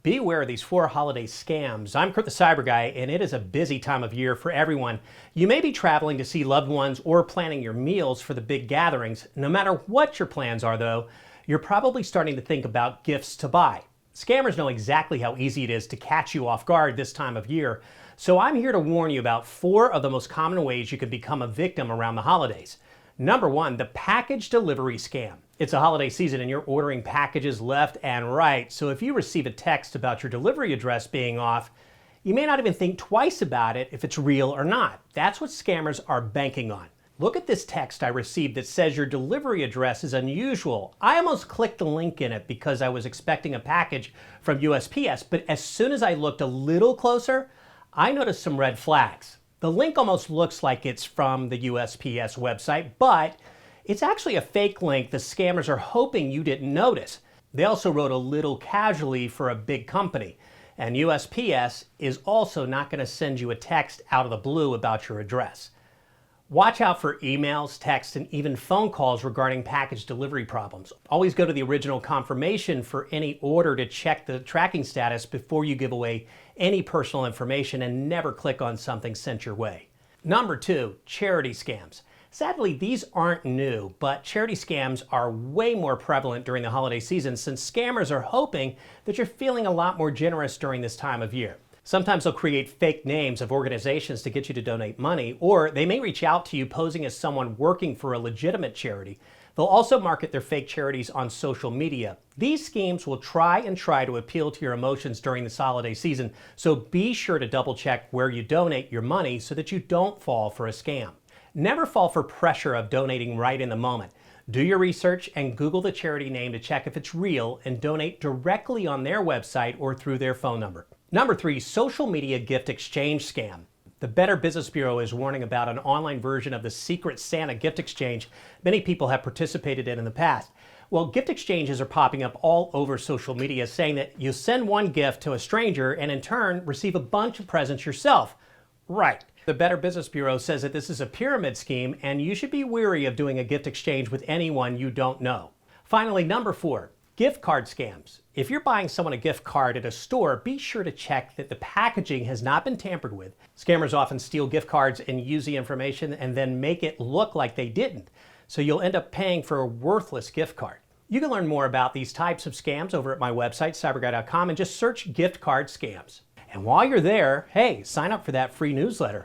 Beware of these 4 holiday scams. I'm Kurt the Cyber Guy, and it is a busy time of year for everyone. You may be traveling to see loved ones or planning your meals for the big gatherings. No matter what your plans are, though, you're probably starting to think about gifts to buy. Scammers know exactly how easy it is to catch you off guard this time of year, so I'm here to warn you about 4 of the most common ways you could become a victim around the holidays. Number 1, the package delivery scam. It's a holiday season and you're ordering packages left and right, so if you receive a text about your delivery address being off, you may not even think twice about it if it's real or not. That's what scammers are banking on. Look at this text I received that says your delivery address is unusual. I almost clicked the link in it because I was expecting a package from USPS, but as soon as I looked a little closer, I noticed some red flags. The link almost looks like it's from the USPS website, but it's actually a fake link the scammers are hoping you didn't notice. They also wrote a little casually for a big company, and USPS is also not going to send you a text out of the blue about your address. Watch out for emails, texts, and even phone calls regarding package delivery problems. Always go to the original confirmation for any order to check the tracking status before you give away any personal information, and never click on something sent your way. Number 2, charity scams. Sadly, these aren't new, but charity scams are way more prevalent during the holiday season since scammers are hoping that you're feeling a lot more generous during this time of year. Sometimes they'll create fake names of organizations to get you to donate money, or they may reach out to you posing as someone working for a legitimate charity. They'll also market their fake charities on social media. These schemes will try to appeal to your emotions during this holiday season, so be sure to double check where you donate your money so that you don't fall for a scam. Never fall for pressure of donating right in the moment. Do your research and Google the charity name to check if it's real, and donate directly on their website or through their phone number. Number 3, social media gift exchange scam. The Better Business Bureau is warning about an online version of the Secret Santa gift exchange many people have participated in the past. Well, gift exchanges are popping up all over social media saying that you send one gift to a stranger and in turn receive a bunch of presents yourself. Right. The Better Business Bureau says that this is a pyramid scheme and you should be wary of doing a gift exchange with anyone you don't know. Finally, number 4, gift card scams. If you're buying someone a gift card at a store, be sure to check that the packaging has not been tampered with. Scammers often steal gift cards and use the information and then make it look like they didn't, so you'll end up paying for a worthless gift card. You can learn more about these types of scams over at my website, cyberguy.com, and just search gift card scams. And while you're there, hey, sign up for that free newsletter.